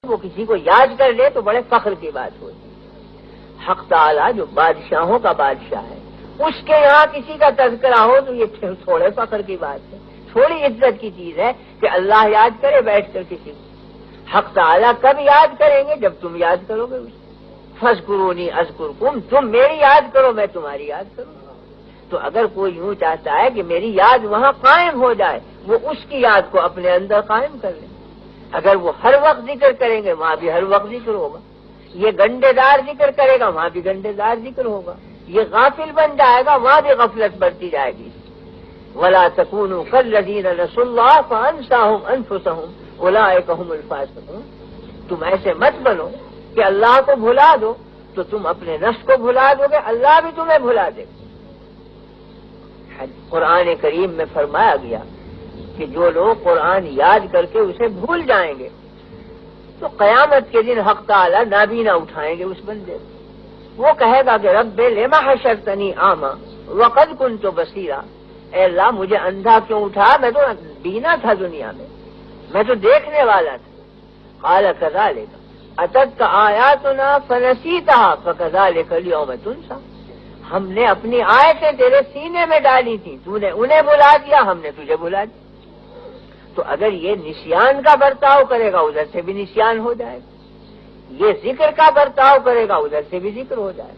وہ کسی کو یاد کر لے تو بڑے فخر کی بات ہوتی ہے۔ حق تعالیٰ جو بادشاہوں کا بادشاہ ہے، اس کے یہاں کسی کا تذکرہ ہو تو یہ تھوڑے فخر کی بات ہے، تھوڑی عزت کی چیز ہے کہ اللہ یاد کرے بیٹھ کر کسی کو۔ حق تعالیٰ کب یاد کریں گے؟ جب تم یاد کرو گے اسے۔ فاذکرونی اذکرکم، تم میری یاد کرو میں تمہاری یاد کروں۔ تو اگر کوئی یوں چاہتا ہے کہ میری یاد وہاں قائم ہو جائے، وہ اس کی یاد کو اپنے اندر قائم کر لیں۔ اگر وہ ہر وقت ذکر کریں گے وہاں بھی ہر وقت ذکر ہوگا، یہ گنڈے دار ذکر کرے گا وہاں بھی گنڈے دار ذکر ہوگا، یہ غافل بن جائے گا وہاں بھی غفلت بڑھتی جائے گی۔ وَلَا تَكُونُوا كَالَّذِينَ نَسُوا اللَّهَ فَأَنسَاهُمْ أَنفُسَهُمْ أُولَٰئِكَ هُمُ الْفَاسِقُونَ۔ تم ایسے مت بنو کہ اللہ کو بھلا دو تو تم اپنے نفس کو بھلا دو گے، اللہ بھی تمہیں بھلا دے گا۔ قرآن کریم میں فرمایا گیا کہ جو لوگ قرآن یاد کر کے اسے بھول جائیں گے تو قیامت کے دن حق تعالی نابینا اٹھائیں گے اس بندے کو۔ وہ کہے گا کہ رب لما حشرتنی اعمی وقد كنت بصیرا، اے اللہ مجھے اندھا کیوں اٹھا، میں تو بینا تھا دنیا میں تو دیکھنے والا تھا۔ قال كذلك اتتك آیاتنا فنسیتها فكذلك اليوم تنسى، ہم نے اپنی آیتیں تیرے سینے میں ڈالی تھی، تو نے انہیں بلا دیا، ہم نے تجھے بلا دیا۔ تو اگر یہ نسیان کا برتاؤ کرے گا ادھر سے بھی نسیان ہو جائے گا، یہ ذکر کا برتاؤ کرے گا ادھر سے بھی ذکر ہو جائے گا۔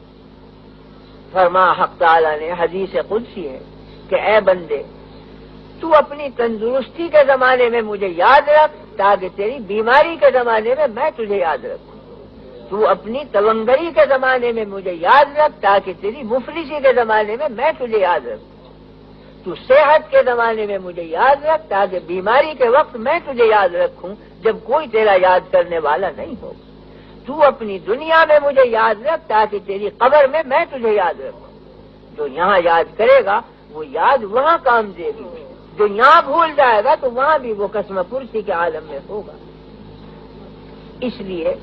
فرما حق تعالیٰ نے حدیث قدسی ہے کہ اے بندے تو اپنی تندرستی کے زمانے میں مجھے یاد رکھ تاکہ تیری بیماری کے زمانے میں میں تجھے یاد رکھوں، تو اپنی تونگری کے زمانے میں مجھے یاد رکھ تاکہ تیری مفلسی کے زمانے میں میں تجھے یاد رکھوں، تو صحت کے زمانے میں مجھے یاد رکھ تاکہ بیماری کے وقت میں تجھے یاد رکھوں جب کوئی تیرا یاد کرنے والا نہیں ہوگا، تو اپنی دنیا میں مجھے یاد رکھ تاکہ تیری قبر میں میں تجھے یاد رکھوں۔ جو یہاں یاد کرے گا وہ یاد وہاں کام دے گی، جو یہاں بھول جائے گا تو وہاں بھی وہ قسم پرسی کے عالم میں ہوگا۔ اس لیے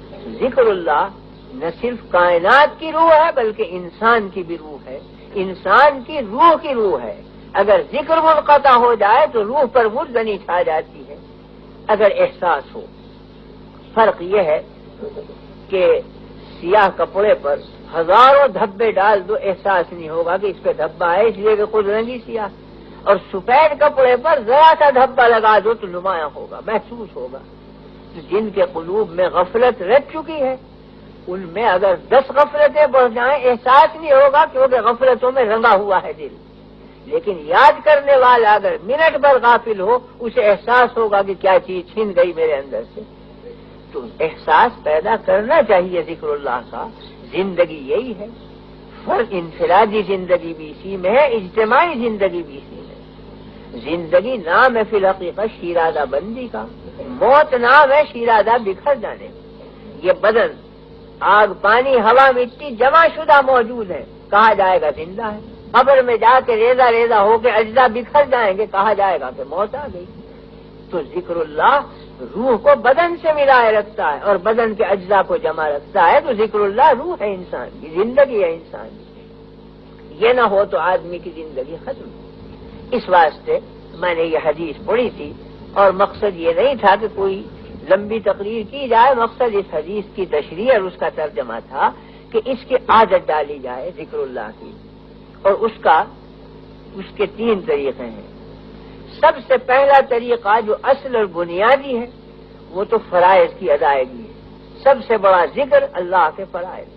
ذکر اللہ نہ صرف کائنات کی روح ہے بلکہ انسان کی بھی روح ہے، انسان کی روح ہے۔ اگر ذکر منقطع ہو جائے تو روح پر مردنی چھا جاتی ہے۔ اگر احساس ہو، فرق یہ ہے کہ سیاہ کپڑے پر ہزاروں دھبے ڈال دو احساس نہیں ہوگا کہ اس پہ دھبا ہے اس لیے کہ خود رنگی سیاہ، اور سفید کپڑے پر ذرا سا دھبا لگا دو تو نمایاں ہوگا، محسوس ہوگا۔ جن کے قلوب میں غفلت رچ چکی ہے ان میں اگر 10 غفلتیں بڑھ جائیں احساس نہیں ہوگا کیونکہ غفلتوں میں رنگا ہوا ہے دل، لیکن یاد کرنے والا اگر منٹ بھر غافل ہو اسے احساس ہوگا کہ کیا چیز چھن گئی میرے اندر سے۔ تو احساس پیدا کرنا چاہیے ذکر اللہ کا۔ زندگی یہی ہے، فرق انفرادی زندگی بھی اسی میں ہے، اجتماعی زندگی بھی اسی میں۔ زندگی نام ہے فی الحقیقت شیرازہ بندی کا، موت نام ہے شیرازہ بکھر جانے۔ یہ بدن آگ پانی ہوا مٹی جمع شدہ موجود ہے، کہا جائے گا زندہ ہے۔ قبر میں جا کے ریزہ ریزہ ہو کے اجزا بکھر جائیں گے، کہا جائے گا کہ موت آ گئی۔ تو ذکر اللہ روح کو بدن سے ملائے رکھتا ہے اور بدن کے اجزاء کو جمع رکھتا ہے، تو ذکر اللہ روح ہے انسان کی، زندگی ہے انسان کی۔ یہ نہ ہو تو آدمی کی زندگی ختم۔ اس واسطے میں نے یہ حدیث پڑھی تھی اور مقصد یہ نہیں تھا کہ کوئی لمبی تقریر کی جائے، مقصد اس حدیث کی تشریح اور اس کا ترجمہ تھا کہ اس کی عادت ڈالی جائے ذکر اللہ کی، اور اس کے 3 طریقے ہیں۔ سب سے پہلا طریقہ جو اصل اور بنیادی ہے وہ تو فرائض کی ادائیگی ہے۔ سب سے بڑا ذکر اللہ کے فرائض،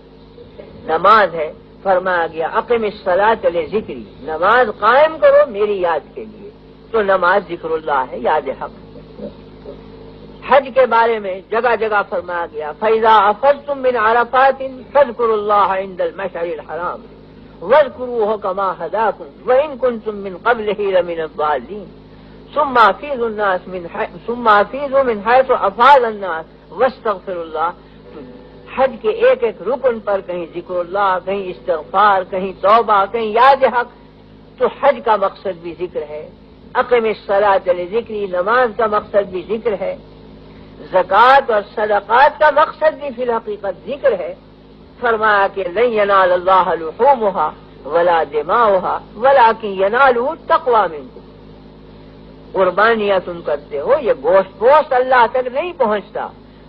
نماز ہے۔ فرمایا گیا اقم الصلاۃ لذکری، نماز قائم کرو میری یاد کے لیے، تو نماز ذکر اللہ ہے، یاد حق۔ حج کے بارے میں جگہ جگہ فرمایا گیا فَإِذَا أَفَضْتُم مِّنْ عَرَفَاتٍ فاذكروا الله عند المشعر الحرام واذكروه كما هداكم وإن كنتم من قبله لمن الضالين ثم افیضوا من حيث افاض الناس واستغفروا الله۔ حج کے ایک ایک رکن پر کہیں ذکر اللہ، کہیں استغفار، کہیں توبہ، کہیں یاد حق، تو حج کا مقصد بھی ذکر ہے۔ اقم الصلاۃ لذکری، نماز کا مقصد بھی ذکر ہے۔ زکوٰۃ اور صدقات کا مقصد بھی فی الحقیقت ذکر ہے۔ فرمایا کہ لن ینال اللہ لحومها ولا دماؤها ولکن ینالہ التقوی منکم۔ قربانیاں تم کرتے ہو، یہ گوشت پوست اللہ تک نہیں پہنچتا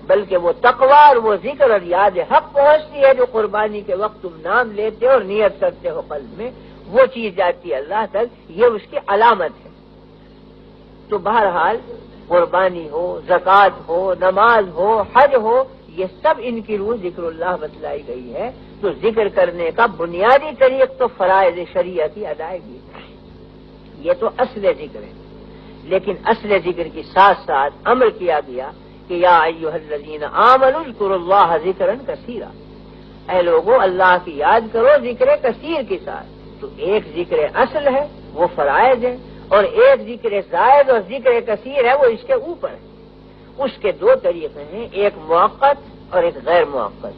بلکہ وہ تقوی اور وہ ذکر اور یاد حق پہنچتی ہے جو قربانی کے وقت تم نام لیتے اور نیت کرتے ہو قلب میں، وہ چیز جاتی ہے اللہ تک، یہ اس کی علامت ہے۔ تو بہرحال قربانی ہو، زکوٰۃ ہو، نماز ہو، حج ہو، یہ سب ان کی روح ذکر اللہ بتلائی گئی ہے۔ تو ذکر کرنے کا بنیادی طریق تو فرائض شریعہ کی ادائیگی ہے، یہ تو اصل ذکر ہے۔ لیکن اصل ذکر کی ساتھ ساتھ امر کیا گیا کہ یا ایھا الذین آمنوا اذکروا اللہ ذکرا کثیرا، اے لوگوں اللہ کی یاد کرو ذکر کثیر کے ساتھ۔ تو ایک ذکر اصل ہے وہ فرائض ہے، اور ایک ذکر زائد اور ذکر کثیر ہے وہ اس کے اوپر ہے۔ اس کے دو طریقے ہیں، ایک موقت اور ایک غیر موقت۔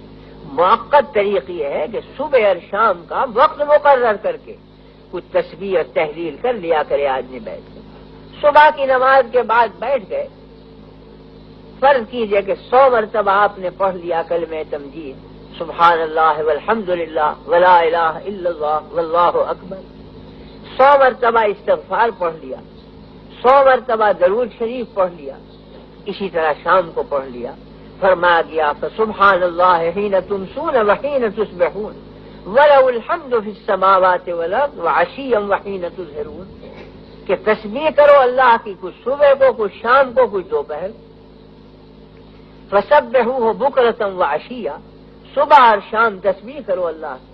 موقت طریق یہ ہے کہ صبح اور شام کا وقت مقرر کر کے کچھ تسبیح اور تحلیل کر لیا کرے آدمی بیٹھ کے، صبح کی نماز کے بعد بیٹھ گئے، فرض کیجئے کہ 100 مرتبہ آپ نے پڑھ لیا کلمہ تمجید، سبحان اللہ والحمد للہ ولا الہ الا اللہ واللہ اکبر، 100 مرتبہ استغفار پڑھ لیا، 100 مرتبہ درود شریف پڑھ لیا، اسی طرح شام کو پڑھ لیا۔ فرمایا گیا فسبحان اللہ حین تمسون وحین تصبحون ولہ الحمد فی السماوات والارض وعشیا وحین تظہرون، کہ تسبیح کرو اللہ کی، کچھ صبح کو، کچھ شام کو، کچھ دوپہر۔ فسبحوہ بکرۃ وعشیا، صبح اور شام تسبیح کرو اللہ کی۔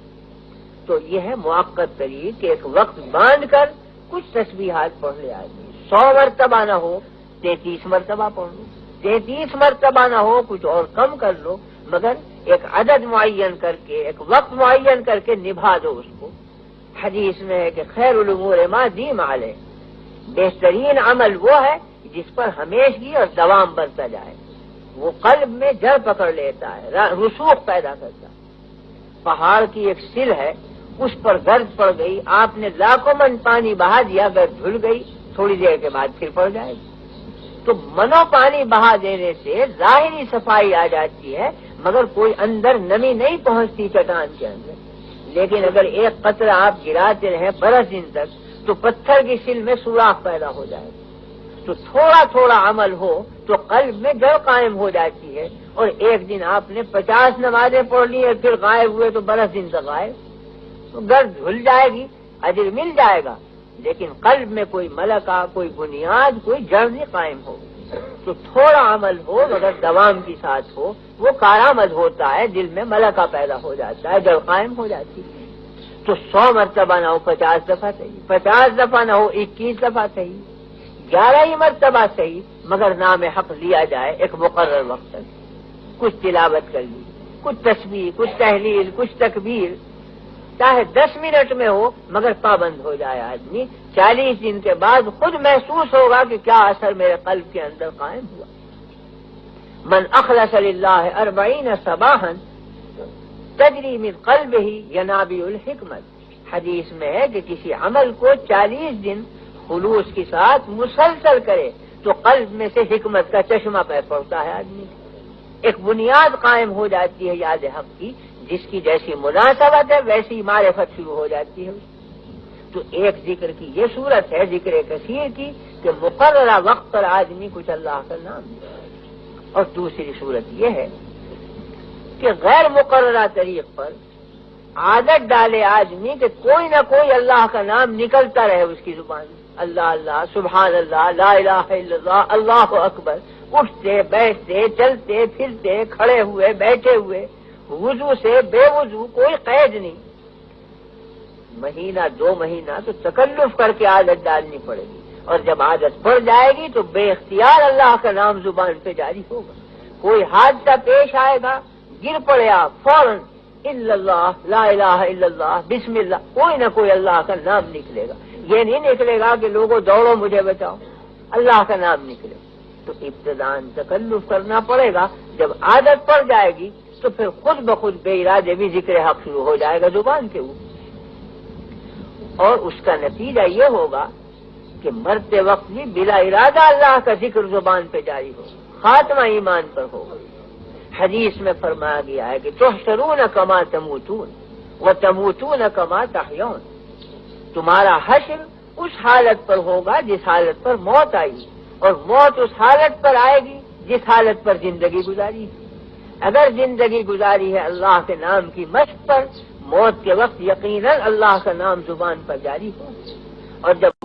تو یہ ہے موقت طریق کہ ایک وقت باندھ کر کچھ تسبیحات پڑھ لے آدمی، 100 مرتبہ نہ ہو 33 مرتبہ پڑھ لو، 33 مرتبہ نہ ہو کچھ اور کم کر لو، مگر ایک عدد معین کر کے، ایک وقت معین کر کے نبھا دو اس کو۔ حدیث میں ہے کہ خیر الامور ما دیم علیہ، بہترین عمل وہ ہے جس پر ہمیشگی اور دوام برتا جائے، وہ قلب میں جڑ پکڑ لیتا ہے، رسوخ پیدا کرتا ہے۔ پہاڑ کی ایک سل ہے، اس پر گرد پڑ گئی، آپ نے لاکھوں من پانی بہا دیا، گرد دھل گئی، تھوڑی دیر کے بعد پھر پڑ جائے گی۔ تو منو پانی بہا دینے سے ظاہری صفائی آ جاتی ہے، مگر کوئی اندر نمی نہیں پہنچتی چٹان کے اندر۔ لیکن اگر ایک قطرہ آپ گراتے رہیں برس دن تک تو پتھر کی سل میں سوراخ پیدا ہو جائے گا۔ تو تھوڑا تھوڑا عمل ہو تو قلب میں جڑ قائم ہو جاتی ہے، اور ایک دن آپ نے 50 نمازیں پڑھ لی اور پھر غائب ہوئے تو برس دن تک غائب، تو گرد دھل جائے گی، اجر مل جائے گا، لیکن قلب میں کوئی ملکہ، کوئی بنیاد، کوئی جڑ نہیں قائم ہو۔ تو تھوڑا عمل ہو مگر دوام کے ساتھ ہو، وہ کارآمد ہوتا ہے، دل میں ملکہ پیدا ہو جاتا ہے، جڑ قائم ہو جاتی ہے۔ تو 100 مرتبہ نہ ہو 50 دفعہ صحیح، 50 دفعہ نہ ہو 21 دفعہ صحیح، 11 ہی مرتبہ صحیح، مگر نام حق لیا جائے ایک مقرر وقت تک، کچھ تلاوت کر لی، کچھ تسبیح، کچھ تحلیل، کچھ تکبیر، چاہے 10 منٹ میں ہو مگر پابند ہو جائے آدمی، 40 دن کے بعد خود محسوس ہوگا کہ کیا اثر میرے قلب کے اندر قائم ہوا۔ من اخلص للہ 40 صباحا تجری من قلبہ ینابع الحکمت، حدیث میں ہے کہ کسی عمل کو 40 دن خلوص کے ساتھ مسلسل کرے تو قلب میں سے حکمت کا چشمہ پہ پڑتا ہے آدمی، ایک بنیاد قائم ہو جاتی ہے یاد حق کی، جس کی جیسی مناسبت ہے ویسی معرفت شروع ہو جاتی ہے۔ تو ایک ذکر کی یہ صورت ہے ذکر کثیر کی کہ مقررہ وقت پر آدمی کچھ اللہ کا نام لے، اور دوسری صورت یہ ہے کہ غیر مقررہ طریق پر عادت ڈالے آدمی کہ کوئی نہ کوئی اللہ کا نام نکلتا رہے اس کی زبان میں، اللہ اللہ، سبحان اللہ، لا الہ الا اللہ، اللہ اکبر، اٹھتے بیٹھتے چلتے پھرتے کھڑے ہوئے بیٹھے ہوئے، وضو سے بے وضو، کوئی قید نہیں۔ مہینہ 2 مہینہ تو تکلف کر کے عادت ڈالنی پڑے گی، اور جب عادت پڑ جائے گی تو بے اختیار اللہ کا نام زبان پہ جاری ہوگا۔ کوئی حادثہ پیش آئے گا، گر پڑے آپ، فوراً الا اللہ، لا الہ الا اللہ، بسم اللہ، کوئی نہ کوئی اللہ کا نام نکلے گا۔ یہ نہیں نکلے گا کہ لوگوں دوڑو مجھے بچاؤ، اللہ کا نام نکلے گا۔ تو ابتداً تکلف کرنا پڑے گا، جب عادت پڑ جائے گی تو پھر خود بخود بے ارادے بھی ذکر حق شروع ہو جائے گا زبان کے اوپر، اور اس کا نتیجہ یہ ہوگا کہ مرتے وقت بھی بلا ارادہ اللہ کا ذکر زبان پہ جاری ہوگا، خاتمہ ایمان پر ہوگا۔ حدیث میں فرمایا گیا ہے کہ تحشرون کما تموتون وتموتون کما تحیون، تمہارا حشر اس حالت پر ہوگا جس حالت پر موت آئی، اور موت اس حالت پر آئے گی جس حالت پر زندگی گزاری ہے۔ اگر زندگی گزاری ہے اللہ کے نام کی مشق پر، موت کے وقت یقیناً اللہ کا نام زبان پر جاری ہو، اور جب